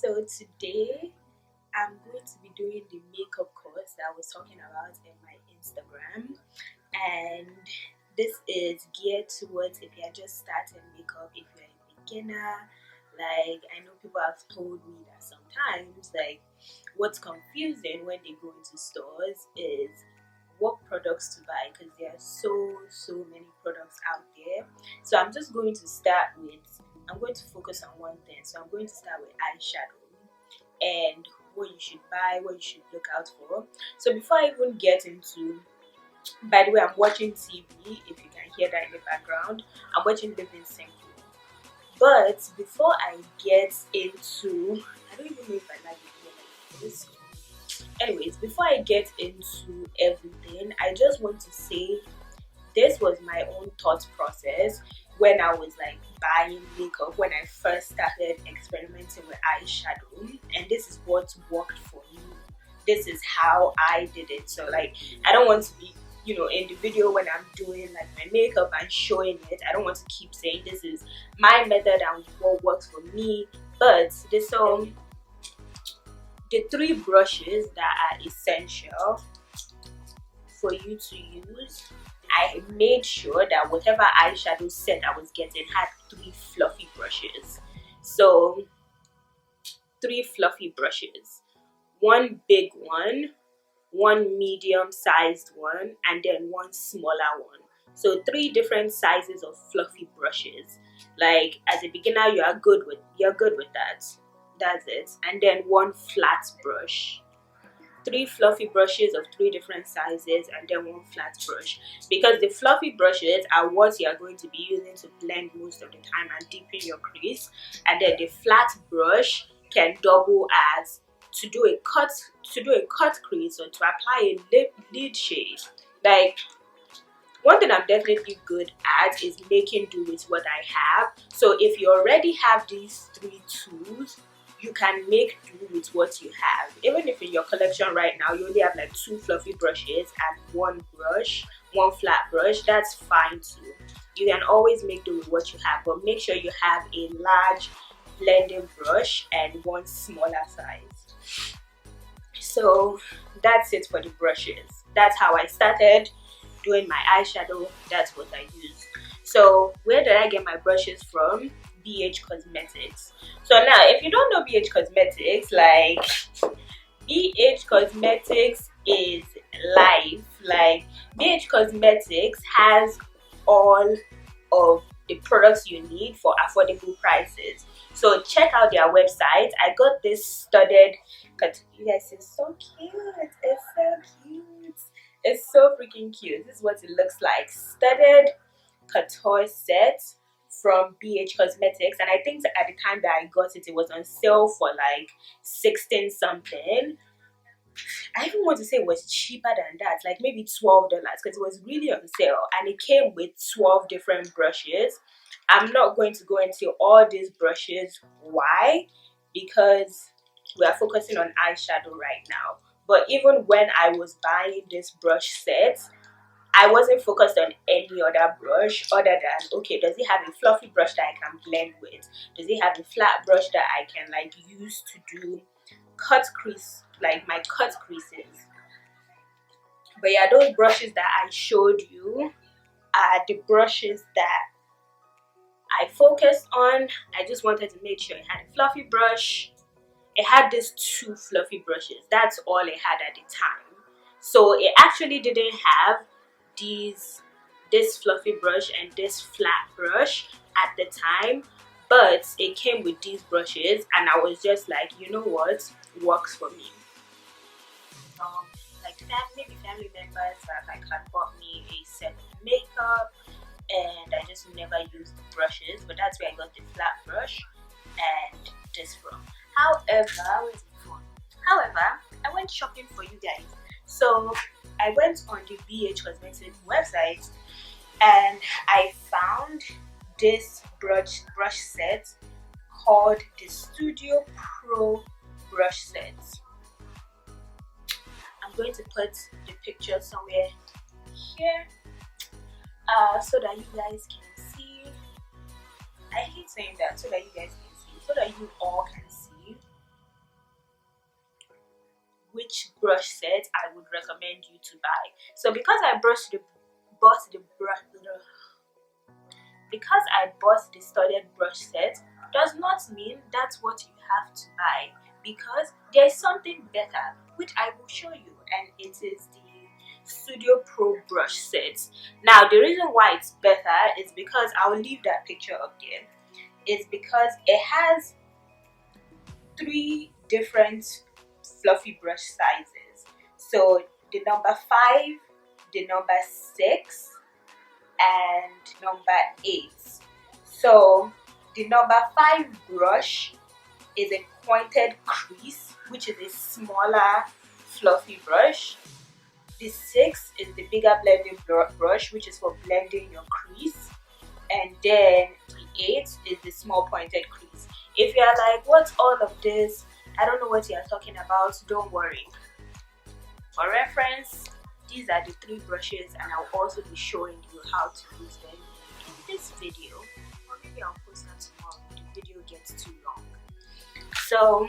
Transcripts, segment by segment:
So today I'm going to be doing the makeup course that I was talking about in my Instagram, and this is geared towards if you're just starting makeup, if you're a beginner. Like, I know people have told me that sometimes, like, what's confusing when they go into stores is what products to buy, because there are so many products out there. So I'm going to focus on one thing. So I'm going to start with eyeshadow and what you should buy, what you should look out for. So before I even get into, by the way, I'm watching TV, if you can hear that in the background. I'm watching Living Single. But before I get into, I don't even know if I like it like this. Anyways, before I get into everything, I just want to say this was my own thought process when I was like buying makeup, when I first started experimenting with eyeshadow, and this is what worked for me. This is how I did it. So like, I don't want to be, in the video when I'm doing like my makeup and showing it, I don't want to keep saying this is my method and what works for me. But the three brushes that are essential for you to use, I made sure that whatever eyeshadow set I was getting had three fluffy brushes. So 3 fluffy brushes, one big one medium sized one, and then one smaller one. So 3 different sizes of fluffy brushes. Like, as a beginner, you're good with that. That's it. And then one flat brush. 3 fluffy brushes of 3 different sizes, and then one flat brush, because the fluffy brushes are what you are going to be using to blend most of the time and deepen your crease, and then the flat brush can double as to do a cut crease or to apply a lid shade. Like, one thing I'm definitely good at is making do with what I have. So if you already have these 3 tools, you can make do with what you have. Even if in your collection right now you only have like 2 fluffy brushes and one flat brush, that's fine too. You can always make do with what you have, but make sure you have a large blending brush and one smaller size. So that's it for the brushes. That's how I started doing my eyeshadow. That's what I use. So where did I get my brushes from? BH Cosmetics. So now, if you don't know BH Cosmetics, like, BH Cosmetics is life. Like, BH Cosmetics has all of the products you need for affordable prices. So check out their website. I got this studded cut. You guys, it's so cute. It's so cute. It's so freaking cute. This is what it looks like. Studded Couture set from BH Cosmetics, and I think at the time that I got it, it was on sale for like 16 something. I even want to say it was cheaper than that, like maybe $12, because it was really on sale, and it came with 12 different brushes. I'm not going to go into all these brushes. Why? Because we are focusing on eyeshadow right now. But even when I was buying this brush set, I wasn't focused on any other brush other than, okay, does it have a fluffy brush that I can blend with? Does it have a flat brush that I can like use to do cut crease, like my cut creases? But yeah, those brushes that I showed you are the brushes that I focused on. I just wanted to make sure it had a fluffy brush. It had these 2 fluffy brushes. That's all it had at the time. So it actually didn't have this fluffy brush and this flat brush at the time, but it came with these brushes, and I was just like, you know what, works for me. Like maybe family members that like had bought me a set of makeup, and I just never used the brushes, but that's where I got the flat brush and this from. However, I went shopping for you guys. So I went on the BH Cosmetics website and I found this brush set called the Studio Pro brush set. I'm going to put the picture somewhere here so that you guys can see. I hate saying that, so that you guys can see, so that you all can see. which brush set I would recommend you to buy. So because I bought the studded brush set does not mean that's what you have to buy, because there's something better which I will show you, and it is the Studio Pro brush set. Now the reason why it's better is because I'll leave that picture up there. It's because it has 3 different fluffy brush sizes. So the number 5, the number 6, and number 8. So the number 5 brush is a pointed crease, which is a smaller fluffy brush. The 6 is the bigger blending brush, which is for blending your crease. And then the 8 is the small pointed crease. If you're like, what's all of this? I don't know what you're talking about. Don't worry. For reference, these are the 3 brushes, and I'll also be showing you how to use them in this video. Or maybe I'll post that tomorrow if the video gets too long. So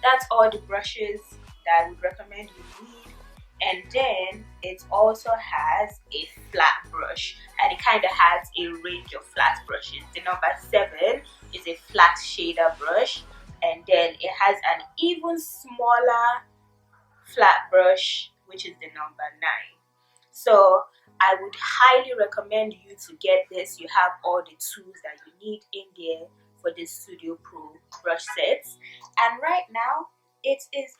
that's all the brushes that I would recommend you need. And then it also has a flat brush, and it kind of has a range of flat brushes. The number 7 is a flat shader brush, and then it has an even smaller flat brush, which is the number 9. So I would highly recommend you to get this. You have all the tools that you need in there for this Studio Pro brush sets. And right now it is,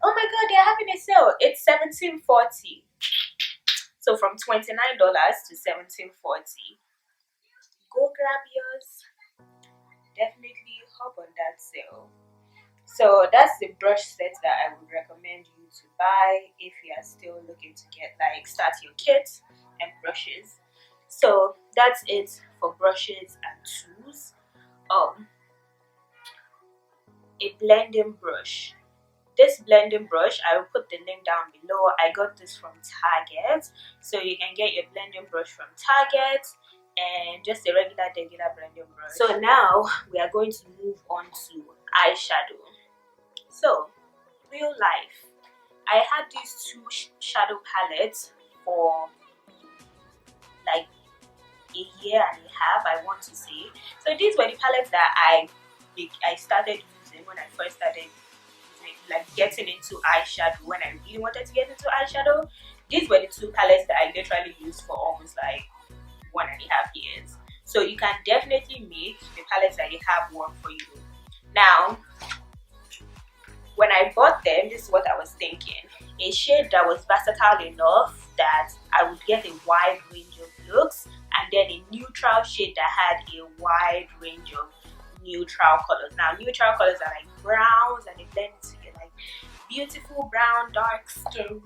oh my god, they're having a sale. It's $17.40. So from $29 to $17.40. Go grab yours. Definitely hop on that sale. So that's the brush set that I would recommend you to buy if you are still looking to get, like, start your kit and brushes. So that's it for brushes and tools. A blending brush. This blending brush, I will put the link down below. I got this from Target, so you can get your blending brush from Target and just a regular blending brush. So now we are going to move on to eyeshadow. So real life, I had these 2 shadow palettes for like a year and a half, I want to say. So these were the palettes that I started using when I first started like getting into eyeshadow. When I really wanted to get into eyeshadow, these were the 2 palettes that I literally used for almost like 1.5 years. So you can definitely make the palettes that you have work for you. Now, when I bought them, this is what I was thinking: a shade that was versatile enough that I would get a wide range of looks, and then a neutral shade that had a wide range of neutral colors. Now neutral colors are like browns, and they blend together like beautiful brown, dark skin,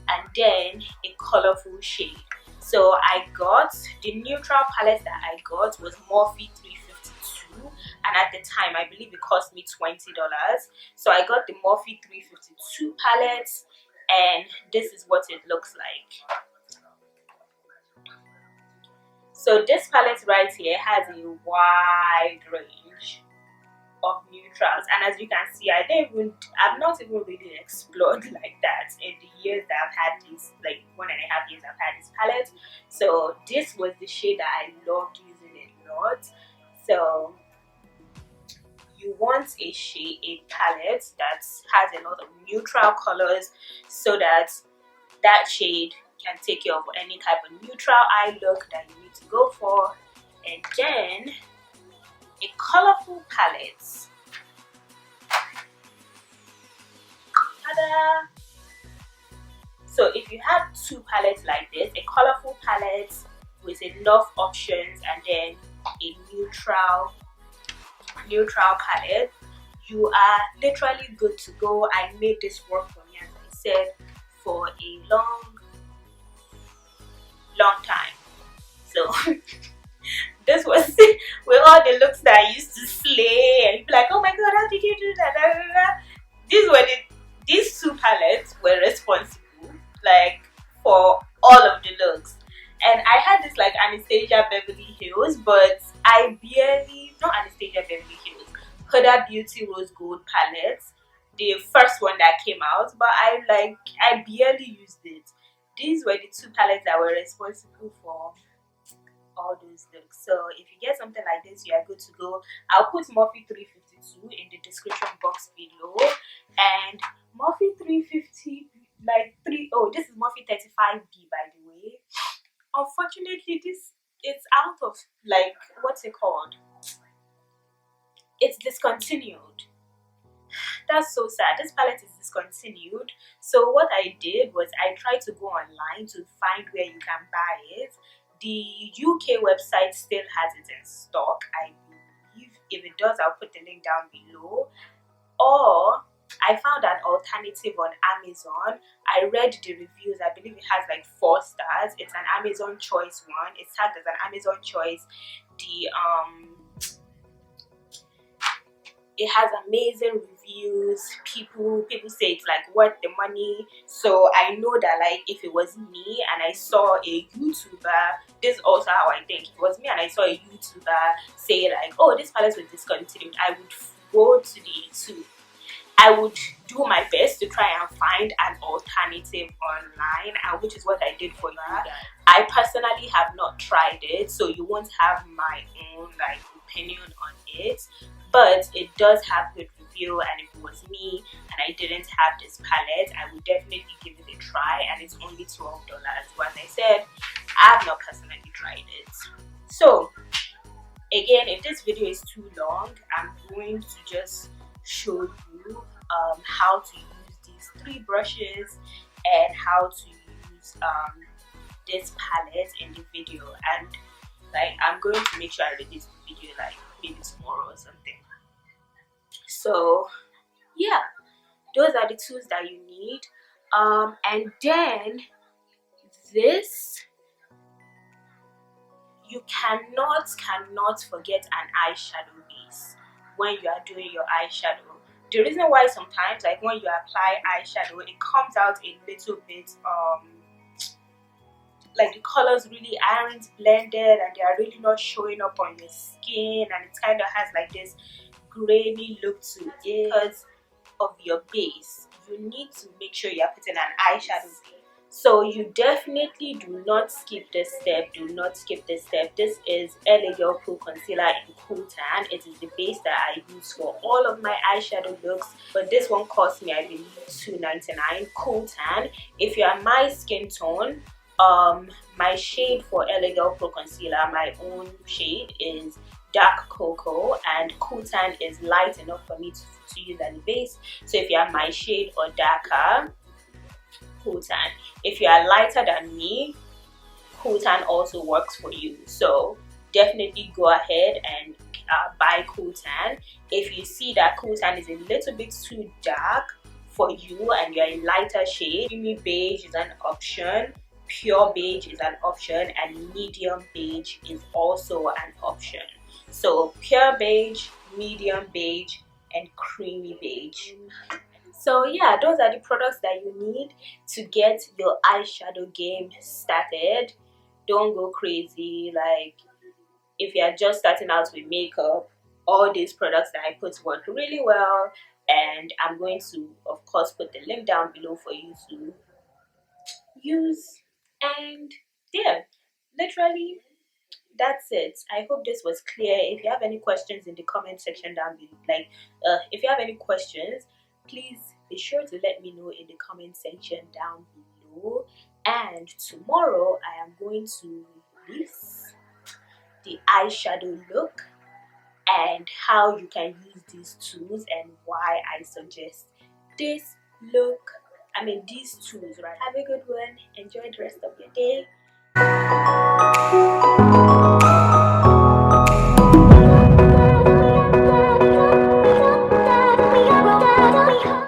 and then a colorful shade. So I got the neutral palette that I got was MORPHE 352, and at the time I believe it cost me $20. So I got the MORPHE 352 palette, and this is what it looks like. So this palette right here has a wide range of neutrals, and as you can see, I've not even really explored like that in the years that I've had this, like 1.5 years I've had this palette. So this was the shade that I loved using a lot. So you want a palette that has a lot of neutral colors, so that that shade can take care of any type of neutral eye look that you need to go for. And then a colorful palette. Ta-da! So if you have 2 palettes like this, a colorful palette with enough options and then a neutral palette, you are literally good to go. I made this work for me, as I said, for a long time. So this was with all the looks that I used to slay, and you'd be like, oh my god, how did you do that? These 2 palettes were responsible like for all of the looks. And I had this like Anastasia Beverly Hills, but not Anastasia Beverly Hills, Huda Beauty Rose Gold palette. the first one that came out, but I barely used it. These were the two palettes that were responsible for all those looks. So if you get something like this, you are good to go. I'll put MORPHE 352 in the description box below, and MORPHE 350 this is MORPHE 35B, by the way. Unfortunately, this it's out of what's it called? It's discontinued. That's so sad. This palette is discontinued. So what I did was I tried to go online to find where you can buy it. The UK website still has it in stock, I believe. If it does, I'll put the link down below. Or I found an alternative on Amazon. I read the reviews. I believe it has like 4 stars. It's an Amazon choice one. It's tagged as an Amazon choice. It has amazing reviews. People say it's like worth the money. So I know that if it was me and I saw a YouTuber, this is also how I think. If it was me and I saw a YouTuber say oh, this palette was discontinued, I would go to I would do my best to try and find an alternative online, which is what I did for you. I personally have not tried it, so you won't have my own opinion on it, but it does have good review. And if it was me and I didn't have this palette, I would definitely give it a try, and it's only $12. But as I said, I have not personally tried it. So again, if this video is too long, I'm going to just show you how to use these 3 brushes and how to use this palette in the video. And I'm going to make sure I release the video maybe tomorrow or something. So yeah, those are the tools that you need. And then this, you cannot forget an eyeshadow base when you are doing your eyeshadow. The reason why sometimes when you apply eyeshadow, it comes out a little bit the colors really aren't blended and they are really not showing up on your skin, and it kind of has this grainy look to it because of your base. You need to make sure you are putting an eyeshadow base. So you definitely do not skip this step. Do not skip this step. This is LA Girl Pro Concealer in Cool Tan. It is the base that I use for all of my eyeshadow looks, but this one cost me, I believe, $2.99. Cool Tan. If you are my skin tone, my shade for LA Girl Pro Concealer, my own shade, is dark cocoa, and Cool Tan is light enough for me to use as a base. So if you are my shade or darker, Cool Tan. If you are lighter than me, Cool Tan also works for you. So definitely go ahead and buy Cool Tan. If you see that Cool Tan is a little bit too dark for you and you're a lighter shade, creamy beige is an option, pure beige is an option, and medium beige is also an option. So pure beige, medium beige, and creamy beige. So yeah, those are the products that you need to get your eyeshadow game started. Don't go crazy. If you are just starting out with makeup, all these products that I put work really well, and I'm going to of course put the link down below for you to use. And yeah, literally that's it. I hope this was clear. If you have any questions in the comment section down below, if you have any questions, please be sure to let me know in the comment section down below. And tomorrow I am going to release the eyeshadow look and how you can use these tools and why I suggest this look. I mean these tools, right? Have a good one. Enjoy the rest of your day.